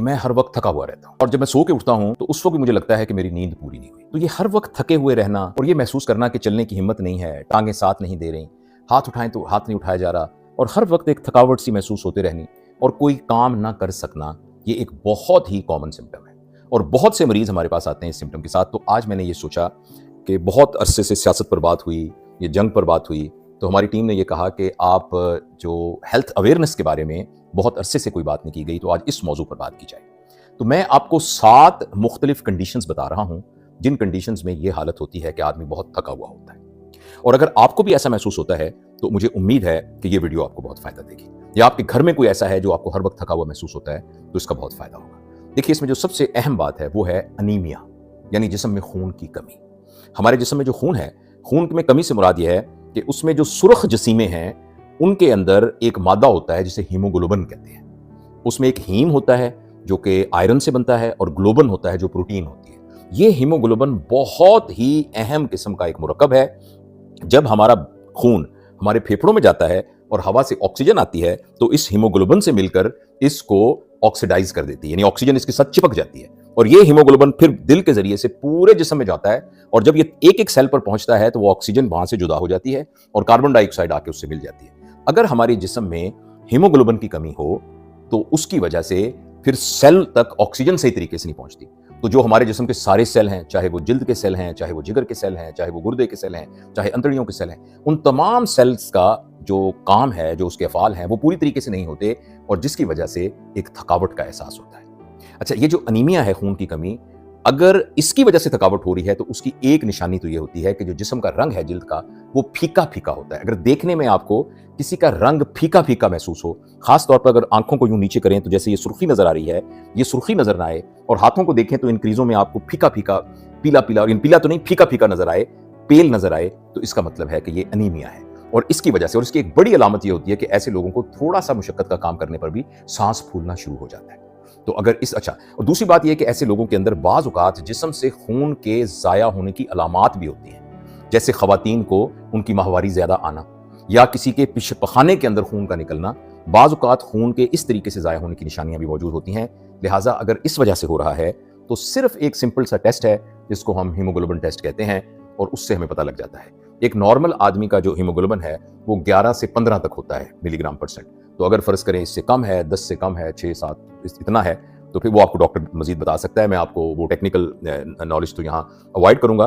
मैं हर वक्त थका हुआ रहता हूँ और जब मैं सो के उठता हूँ तो उस वक्त भी मुझे लगता है कि मेरी नींद पूरी नहीं हुई। तो ये हर वक्त थके हुए रहना और ये महसूस करना कि चलने की हिम्मत नहीं है, टांगें साथ नहीं दे रही, हाथ उठाएं तो हाथ नहीं उठाया जा रहा, और हर वक्त एक थकावट सी महसूस होते रहनी और कोई काम ना कर सकना, ये एक बहुत ही कॉमन सिम्टम है और बहुत से मरीज हमारे पास आते हैं इस सिम्टम के साथ। तो आज मैंने ये सोचा कि बहुत अरसे से सियासत पर बात हुई, ये जंग पर बात हुई, तो हमारी टीम ने ये कहा कि आप जो हेल्थ अवेयरनेस के बारे में बहुत अरसे से कोई बात नहीं की गई, तो आज इस मौजू पर बात की जाए। तो मैं आपको 7 मुख्तलिफ कंडीशंस बता रहा हूं जिन कंडीशंस में ये हालत होती है कि आदमी बहुत थका हुआ होता है। और अगर आपको भी ऐसा महसूस होता है तो मुझे उम्मीद है कि ये वीडियो आपको बहुत फायदा देगी, या आपके घर में कोई ऐसा है जो आपको हर वक्त थका हुआ महसूस होता है तो इसका बहुत फायदा होगा। देखिए, इसमें जो सबसे अहम बात है वो है अनीमिया, यानी जिस्म में खून की कमी। हमारे जिस्म में जो खून है, खून में कमी से मुराद यह है कि उसमें जो सुर्ख जसीमें हैं उनके अंदर एक मादा होता है जिसे हीमोग्लोबिन कहते हैं। उसमें एक हीम होता है जो कि आयरन से बनता है और ग्लोबन होता है जो प्रोटीन होती है। ये हीमोग्लोबिन बहुत ही अहम किस्म का एक मुरक्कब है। जब हमारा खून हमारे फेफड़ों में जाता है और हवा से ऑक्सीजन आती है तो इस हीमोग्लोबिन से मिलकर इसको ऑक्सीडाइज कर देती है, यानी ऑक्सीजन इसके साथ चिपक जाती है, और ये हीमोग्लोबिन फिर दिल के जरिए से पूरे जिस्म में जाता है, और जब ये एक एक सेल पर पहुंचता है तो वो ऑक्सीजन वहां से जुदा हो जाती है और कार्बन डाइऑक्साइड आके उससे मिल जाती है। अगर हमारे जिस्म में हीमोग्लोबिन की कमी हो तो उसकी वजह से फिर सेल तक ऑक्सीजन सही तरीके से नहीं पहुंचती। तो जो हमारे जिस्म के सारे सेल हैं, चाहे वो जिल्द के सेल हैं, चाहे वो जिगर के सेल हैं, चाहे वो गुर्दे के सेल हैं, चाहे अंतड़ियों के सेल हैं, उन तमाम सेल्स का जो काम है, जो उसके अफ़ाल हैं, वो पूरी तरीके से नहीं होते, और जिसकी वजह से एक थकावट का एहसास होता है। अच्छा, ये जो अनीमिया है, खून की कमी, अगर इसकी वजह से थकावट हो रही है तो उसकी एक निशानी तो ये होती है कि जो जिस्म का रंग है जिल्द का, वो फीका फीका होता है। अगर देखने में आपको किसी का रंग फीका फीका महसूस हो, खास तौर पर अगर आंखों को यूं नीचे करें तो जैसे ये सुर्खी नजर आ रही है, ये सुर्खी नजर ना आए, और हाथों को देखें तो इन क्रीजों में आपको फीका फीका, पीला पीला, और इन पीला तो नहीं, फीका फीका नजर आए, पेल नजर आए, तो इसका मतलब है कि ये अनीमिया है। और इसकी वजह से, और इसकी एक बड़ी अलामत ये होती है कि ऐसे लोगों को थोड़ा सा मुशक्कत का काम करने पर भी सांस फूलना शुरू हो जाता है। तो अगर और दूसरी बात यह कि ऐसे लोगों के अंदर बाज़ औक़ात जिस्म से खून के ज़ाया होने की अलामात भी होती हैं, जैसे ख़वातीन को उनकी माहवारी ज़्यादा आना या किसी के पखाने के अंदर खून का निकलना, बाज़ औक़ात खून के इस तरीके से ज़ाया होने की निशानियां भी मौजूद होती हैं। लिहाजा अगर इस वजह से हो रहा है तो सिर्फ एक सिंपल सा टेस्ट है जिसको हम हीमोग्लोबिन टेस्ट कहते हैं, और उससे हमें पता लग जाता है। एक नॉर्मल आदमी का जो हीमोग्लोबिन है वो 11 से 15 तक होता है मिलीग्राम %। तो अगर फ़र्ज़ करें इससे कम है, 10 से कम है, 6-7 इतना है, तो फिर वो आपको डॉक्टर मजीद बता सकता है। मैं आपको वो टेक्निकल नॉलेज तो यहाँ अवॉइड करूंगा।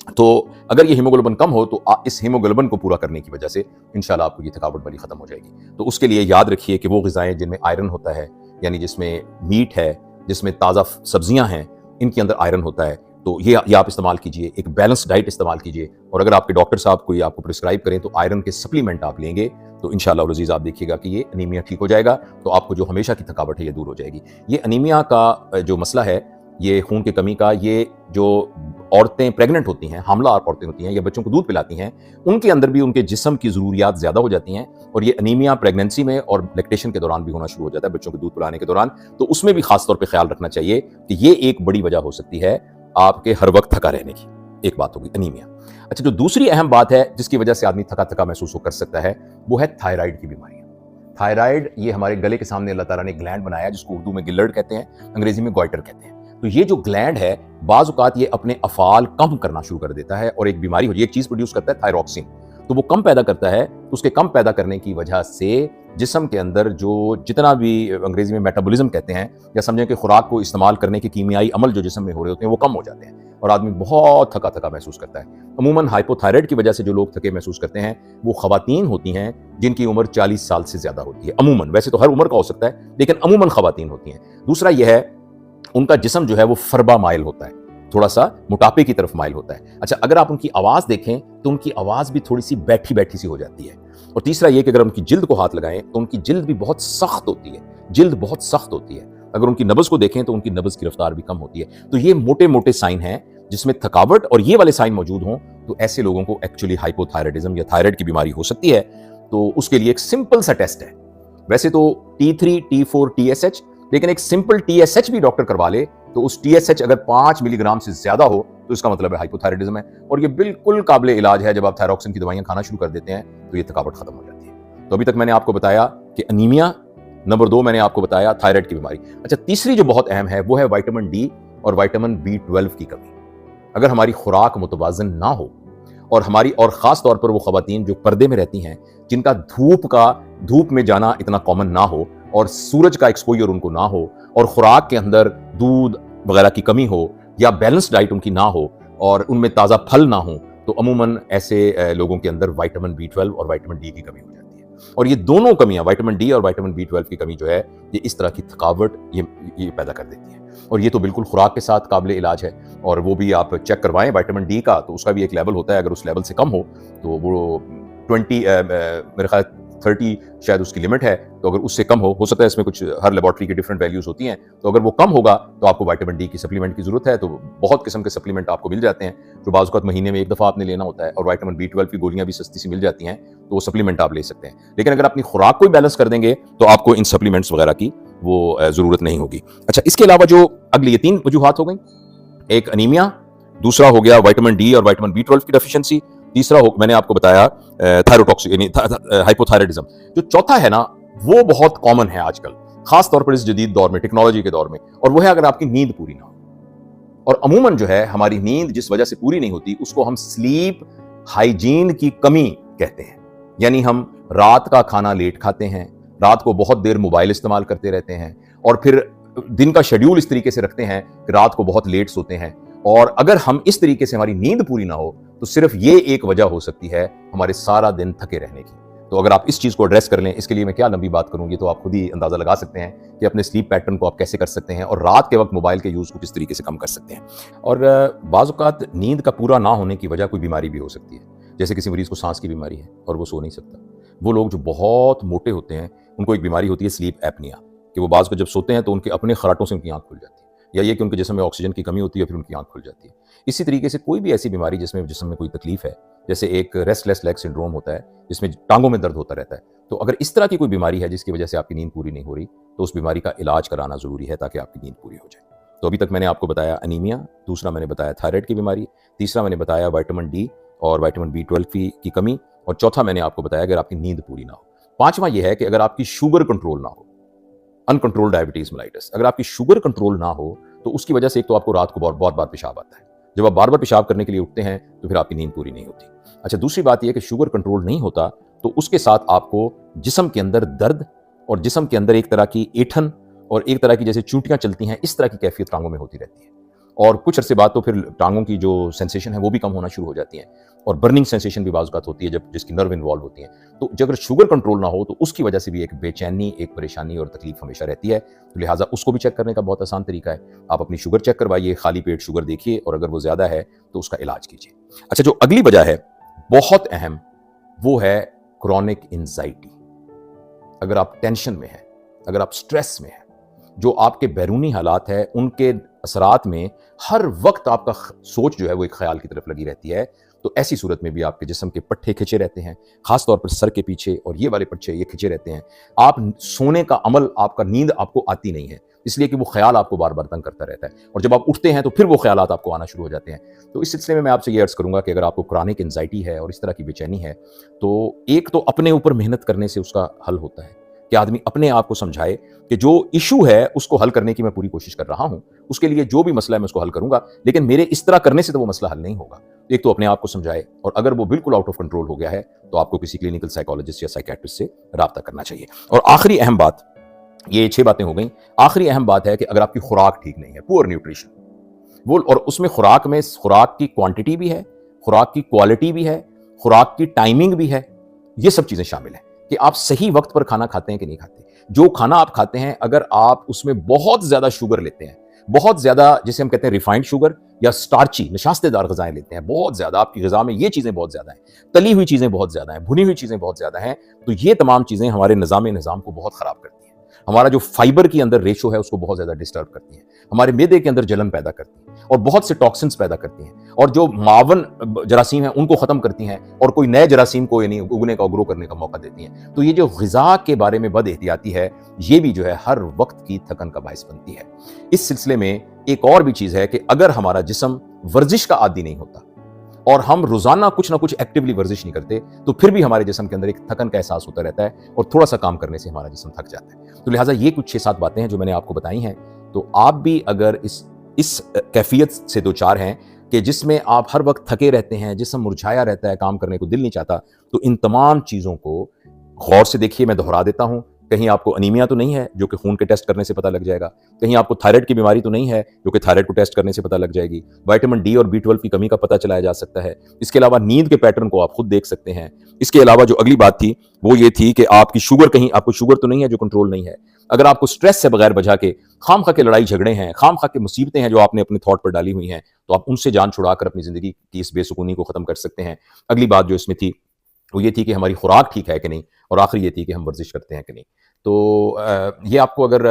तो अगर ये हीमोग्लोबिन कम हो तो इस हीमोग्लोबिन को पूरा करने की वजह से इंशाल्लाह आपको ये थकावट बड़ी खत्म हो जाएगी। तो उसके लिए याद रखिए कि वो ग़िज़ाएं जिनमें आयरन होता है, यानी जिसमें मीट है, जिसमें ताज़ा सब्जियां हैं, इनके अंदर आयरन होता है, तो ये आप इस्तेमाल कीजिए। एक बैलेंस डाइट इस्तेमाल कीजिए, और अगर आपके डॉक्टर साहब कोई आपको प्रिस्क्राइब करें तो आयरन के सप्लीमेंट आप लेंगे तो इंशाल्लाह अज़ीज़ आप देखिएगा कि ये अनीमिया ठीक हो जाएगा, तो आपको जो हमेशा की थकावट है ये दूर हो जाएगी। ये अनीमिया का जो मसला है, ये खून की कमी का, ये जो औरतें प्रेग्नेंट होती हैं, हामला औरतें होती हैं या बच्चों को दूध पिलाती हैं, उनके अंदर भी उनके जिस्म की ज़रूरियात ज़्यादा हो जाती हैं, और ये अनीमिया प्रेगनेंसी में और लैक्टेशन के दौरान भी होना शुरू हो जाता है, बच्चों को दूध पिलाने के दौरान। तो उसमें भी खास तौर पर ख्याल रखना चाहिए कि ये एक बड़ी वजह हो सकती है आपके हर वक्त थका रहने की। एक बात होगी अनीमिया। अच्छा, जो दूसरी अहम बात है जिसकी वजह से आदमी थका थका महसूस कर सकता है वो है थायराइड की बीमारी। थायराइड, ये हमारे गले के सामने अल्लाह ताला ने ग्लैंड बनाया है जिसको उर्दू में गिलर्ड कहते हैं, अंग्रेजी में गॉइटर कहते हैं। तो ये जो ग्लैंड है, बाज़ औक़ात ये अपने अफ़ाल कम करना शुरू कर देता है, और एक बीमारी हो, ये एक चीज़ प्रोड्यूस करता है थायरॉक्सिन, तो वो कम पैदा करता है। तो उसके कम पैदा करने की वजह से जिस्म के अंदर जो जितना भी अंग्रेजी में मेटाबॉलिज्म कहते हैं, या समझें कि खुराक को इस्तेमाल करने के कीमियाई अमल जो जिस्म में हो रहे होते हैं वो कम हो जाते हैं, और आदमी बहुत थका थका महसूस करता है। अमूमन हाइपोथायराइड की वजह से जो लोग थके महसूस करते हैं वो ख़वातीन होती हैं जिनकी उम्र 40 साल से ज़्यादा होती है। अमूमन, वैसे तो हर उम्र का हो सकता है, लेकिन अमूमन ख़वातीन होती हैं। दूसरा यह है, उनका जिस्म जो है वो फरबा माइल होता है, थोड़ा सा मोटापे की तरफ माइल होता है। अच्छा, अगर आप उनकी आवाज़ देखें तो उनकी आवाज़ भी थोड़ी सी बैठी बैठी सी हो जाती है। और तीसरा ये कि अगर उनकी जिल्द को हाथ लगाएं तो उनकी जिल्द भी बहुत सख्त होती है, जिल्द बहुत सख्त होती है। अगर उनकी नब्ज़ को देखें तो उनकी नब्ज़ की रफ्तार भी कम होती है। तो ये मोटे मोटे साइन हैं जिसमें थकावट और ये वाले साइन मौजूद हों तो ऐसे लोगों को एक्चुअली हाइपोथायराइडिज्म या थायराइड की बीमारी हो सकती है। तो उसके लिए एक सिंपल सा टेस्ट है, वैसे तो T3, T4, TSH, लेकिन एक सिंपल TSH भी डॉक्टर करवा ले तो उस TSH अगर 5 मिलीग्राम से ज्यादा हो तो इसका मतलब है हाइपोथायराइडिज्म है, और ये बिल्कुल काबिल इलाज है। जब आप थायरॉक्सिन की दवाइयां खाना शुरू कर देते हैं तो ये थकावट खत्म हो जाती है। तो अभी तक मैंने आपको बताया कि अनीमिया, नंबर 2 मैंने आपको बताया थायराइड की बीमारी। अच्छा, तीसरी जो बहुत अहम है वो है विटामिन डी और विटामिन B12 की कमी। अगर हमारी खुराक मुतवाजन ना हो और खास तौर पर वो खवातीन जो पर्दे में रहती हैं, जिनका धूप में जाना इतना कॉमन ना हो और सूरज का एक्सपोजर उनको ना हो और खुराक के अंदर दूध वगैरह की कमी हो या बैलेंस डाइट उनकी ना हो और उनमें ताज़ा फल ना हो, तो अमूमन ऐसे लोगों के अंदर विटामिन B12 और विटामिन डी की कमी हो जाती है। और ये दोनों कमियां, विटामिन डी और विटामिन B12 की कमी जो है, ये इस तरह की थकावट ये पैदा कर देती है। और ये तो बिल्कुल खुराक के साथ काबिल इलाज है, और वो भी आप चेक करवाएं विटामिन डी का, तो उसका भी एक लेवल होता है। अगर उस लेवल से कम हो तो वो 20 मेरे ख्याल 30 शायद उसकी लिमिट है, तो अगर उससे कम हो सकता है, इसमें कुछ हर लेबोरेटरी की डिफरेंट वैल्यूज होती हैं, तो अगर वो कम होगा तो आपको विटामिन डी की सप्लीमेंट की जरूरत है। तो बहुत किस्म के सप्लीमेंट आपको मिल जाते हैं जो बाज़ औक़ात महीने में एक दफ़ा आपने लेना होता है, और विटामिन B12 की गोलियां भी सस्ती सी मिल जाती हैं, तो वो सप्लीमेंट आप ले सकते हैं। लेकिन अगर अपनी खुराक को ही बैलेंस कर देंगे तो आपको इन सप्लीमेंट्स वगैरह की वो ज़रूरत नहीं होगी। अच्छा, इसके अलावा जो अगली ये 3 वजूहात हो गई, एक अनीमिया, दूसरा हो गया विटामिन डी और विटामिन B12 की डेफिशिएंसी, तीसरा मैंने आपको बताया थायरोटॉक्सिक यानी हाइपोथायराइडिज्म। जो चौथा है ना, वो बहुत कॉमन है आजकल, खास तौर पर इस जदीद दौर में, टेक्नोलॉजी के दौर में, और वो है अगर आपकी नींद पूरी ना हो। और अमूमन जो है हमारी नींद जिस वजह से पूरी नहीं होती, उसको हम स्लीप हाइजीन की कमी कहते हैं। यानी हम रात का खाना लेट खाते हैं, रात को बहुत देर मोबाइल इस्तेमाल करते रहते हैं, और फिर दिन का शेड्यूल इस तरीके से रखते हैं कि रात को बहुत लेट सोते हैं। और अगर हम इस तरीके से हमारी नींद पूरी ना हो, तो सिर्फ ये एक वजह हो सकती है हमारे सारा दिन थके रहने की। तो अगर आप इस चीज को एड्रेस कर लें, इसके लिए मैं क्या लंबी बात करूंगी, तो आप खुद ही अंदाजा लगा सकते हैं कि अपने स्लीप पैटर्न को आप कैसे कर सकते हैं और रात के वक्त मोबाइल के यूज को किस तरीके से कम कर सकते हैं। और बाज़ औक़ात नींद का पूरा ना होने की वजह कोई बीमारी भी हो सकती है। जैसे किसी मरीज को सांस की बीमारी है और वो सो नहीं सकता। वो लोग जो बहुत मोटे होते हैं, उनको एक बीमारी होती है स्लीप एपनिया, कि वो बाज़ को जब सोते हैं तो उनके अपने खराटों से उनकी आंख खुल जाती है, या ये कि उनके जिस्म में ऑक्सीजन की कमी होती है, फिर उनकी आंख खुल जाती है। इसी तरीके से कोई भी ऐसी बीमारी जिसमें जिस्म में कोई तकलीफ है, जैसे एक रेस्टलेस लेग सिंड्रोम होता है जिसमें टांगों में दर्द होता रहता है, तो अगर इस तरह की कोई बीमारी है जिसकी वजह से आपकी नींद पूरी नहीं हो रही, तो उस बीमारी का इलाज कराना ज़रूरी है ताकि आपकी नींद पूरी हो जाए। तो अभी तक मैंने आपको बताया अनीमिया, दूसरा मैंने बताया थायराइड की बीमारी, तीसरा मैंने बताया विटामिन डी और विटामिन B12 की कमी, और चौथा मैंने आपको बताया अगर आपकी नींद पूरी ना हो। पांचवा यह है कि अगर आपकी शुगर कंट्रोल ना हो, अनकंट्रोल्ड डायबिटीज मेलाइटिस, अगर आपकी शुगर कंट्रोल ना हो, तो उसकी वजह से एक तो आपको रात को बहुत बार पेशाब आता है। जब आप बार बार पेशाब करने के लिए उठते हैं तो फिर आपकी नींद पूरी नहीं होती। अच्छा, दूसरी बात यह कि शुगर कंट्रोल नहीं होता तो उसके साथ आपको जिस्म के अंदर दर्द और जिस्म के अंदर एक तरह की ऐंठन और एक तरह की जैसे चूंटियां चलती हैं, इस तरह की कैफियत टांगों में होती रहती है। और कुछ अरसे बाद तो फिर टांगों की जो सेंसेशन है वो भी कम होना शुरू हो जाती है, और बर्निंग सेंसेशन भी बाज़ औक़ात होती है जब जिसकी नर्व इन्वॉल्व होती हैं। तो जब अगर शुगर कंट्रोल ना हो तो उसकी वजह से भी एक बेचैनी, एक परेशानी और तकलीफ हमेशा रहती है। तो लिहाजा उसको भी चेक करने का बहुत आसान तरीका है, आप अपनी शुगर चेक करवाइए, खाली पेट शुगर देखिए, और अगर वो ज़्यादा है तो उसका इलाज कीजिए। अच्छा, जो अगली वजह है बहुत अहम, वो है क्रॉनिक एंजाइटी। अगर आप टेंशन में हैं, अगर आप स्ट्रेस में हैं, जो आपके बैरूनी हालात है उनके असरात में हर वक्त आपका सोच जो है वो एक ख्याल की तरफ लगी रहती है, तो ऐसी सूरत में भी आपके जिस्म के पट्टे खिंचे रहते हैं, खास तौर पर सर के पीछे, और ये वाले पट्टे ये खिंचे रहते हैं। आप सोने का अमल, आपका नींद आपको आती नहीं है, इसलिए कि वो ख्याल आपको बार बार तंग करता रहता है, और जब आप उठते हैं तो फिर वो ख्यालात आपको आना शुरू हो जाते हैं। तो इस सिलसिले में मैं आपसे ये अर्ज करूंगा कि अगर आपको क्रॉनिक एंजाइटी है और इस तरह की बेचैनी है, तो एक तो अपने ऊपर मेहनत करने से उसका हल होता है कि आदमी अपने आप को समझाए कि जो इशू है उसको हल करने की मैं पूरी कोशिश कर रहा हूं, उसके लिए जो भी मसला है मैं उसको हल करूंगा, लेकिन मेरे इस तरह करने से तो वो मसला हल नहीं होगा। एक तो अपने आप को समझाए, और अगर वो बिल्कुल आउट ऑफ कंट्रोल हो गया है तो आपको किसी क्लिनिकल साइकोलॉजिस्ट या साइकियाट्रिस्ट से राब्ता करना चाहिए। और आखिरी अहम बात, ये 6 बातें हो गई, आखिरी अहम बात है कि अगर आपकी खुराक ठीक नहीं है, पुअर न्यूट्रिशन, वो, और उसमें खुराक की क्वांटिटी भी है, खुराक की क्वालिटी भी है, खुराक की टाइमिंग भी है, ये सब चीजें शामिल हैं कि आप सही वक्त पर खाना खाते हैं कि नहीं खाते। जो खाना आप खाते हैं, अगर आप उसमें बहुत ज्यादा शुगर लेते हैं, बहुत ज्यादा जिसे हम कहते हैं रिफाइंड शुगर या स्टार्ची नशास्तेदार गजाएं लेते हैं, बहुत ज्यादा आपकी गजा में ये चीजें बहुत ज्यादा हैं, तली हुई चीजें बहुत ज्यादा हैं, भुनी हुई चीजें बहुत ज्यादा हैं, तो ये तमाम चीजें हमारे निजाम को बहुत खराब करती हैं। हमारा जो फाइबर के अंदर रेशो है उसको बहुत ज्यादा डिस्टर्ब करती हैं, हमारे मैदे के अंदर जलन पैदा करती हैं, और बहुत से टॉक्सिन्स पैदा करती हैं, और जो मावन जरासीम हैं उनको खत्म करती हैं, और कोई नए जरासीम को यानी उगने का, ग्रो करने का मौका देती हैं। तो ये जो ग़िज़ा के बारे में बद एहतियाती है, ये भी जो है हर वक्त की थकन का बाइस बनती है। इस सिलसिले में एक और भी चीज़ है कि अगर हमारा जिस्म वर्जिश का आदी नहीं होता اور ہم روزانہ کچھ نہ کچھ ایکٹیولی ورزش نہیں کرتے تو پھر بھی ہمارے جسم کے اندر ایک تھکن کا احساس ہوتا رہتا ہے اور تھوڑا سا کام کرنے سے ہمارا جسم تھک جاتا ہے. تو لہٰذا یہ کچھ 6-7 باتیں ہیں جو میں نے آپ کو بتائی ہیں. تو آپ بھی اگر اس کیفیت سے دوچار ہیں کہ جس میں آپ ہر وقت تھکے رہتے ہیں، جسم مرجھایا رہتا ہے، کام کرنے کو دل نہیں چاہتا، تو ان تمام چیزوں کو غور سے دیکھیے. میں دہرا دیتا ہوں، کہیں آپ کو انیمیا تو نہیں ہے جو کہ خون کے ٹیسٹ کرنے سے پتہ لگ جائے گا، کہیں آپ کو تھائرائڈ کی بیماری تو نہیں ہے جو کہ تھائرائڈ کو ٹیسٹ کرنے سے پتہ لگ جائے گی، وائٹامن ڈی اور B12 کی کمی کا پتہ چلایا جا سکتا ہے. اس کے علاوہ نیند کے پیٹرن کو آپ خود دیکھ سکتے ہیں. اس کے علاوہ جو اگلی بات تھی وہ یہ تھی کہ آپ کی شوگر، کہیں آپ کو شوگر تو نہیں ہے جو کنٹرول نہیں ہے. اگر آپ کو سٹریس سے بغیر بجھا کے خام خواہ کے لڑائی جھگڑے ہیں، خام خواہ کے مصیبتیں ہیں جو آپ نے اپنے تھاٹ پر ڈالی ہوئی ہیں، تو آپ ان سے جان چھڑا کر اپنی زندگی کی اس بے سکونی کو ختم کر سکتے ہیں. اگلی بات جو اس میں تھی وہ یہ تھی کہ ہماری خوراک ٹھیک ہے کہ نہیں، اور آخری یہ تھی کہ ہم ورزش کرتے ہیں کہ نہیں. تو یہ آپ کو اگر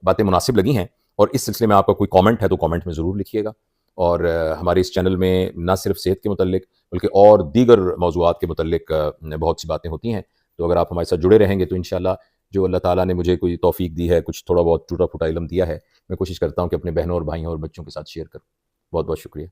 باتیں مناسب لگی ہیں اور اس سلسلے میں آپ کا کوئی کامنٹ ہے تو کامنٹ میں ضرور لکھیے گا. اور ہمارے اس چینل میں نہ صرف صحت کے متعلق بلکہ اور دیگر موضوعات کے متعلق بہت سی باتیں ہوتی ہیں. تو اگر آپ ہمارے ساتھ جڑے رہیں گے تو انشاءاللہ جو اللہ تعالیٰ نے مجھے کوئی توفیق دی ہے، کچھ تھوڑا بہت ٹوٹا پھوٹا علم دیا ہے، میں کوشش کرتا ہوں کہ اپنے بہنوں اور بھائیوں اور بچوں کے ساتھ شیئر کروں. بہت بہت شکریہ.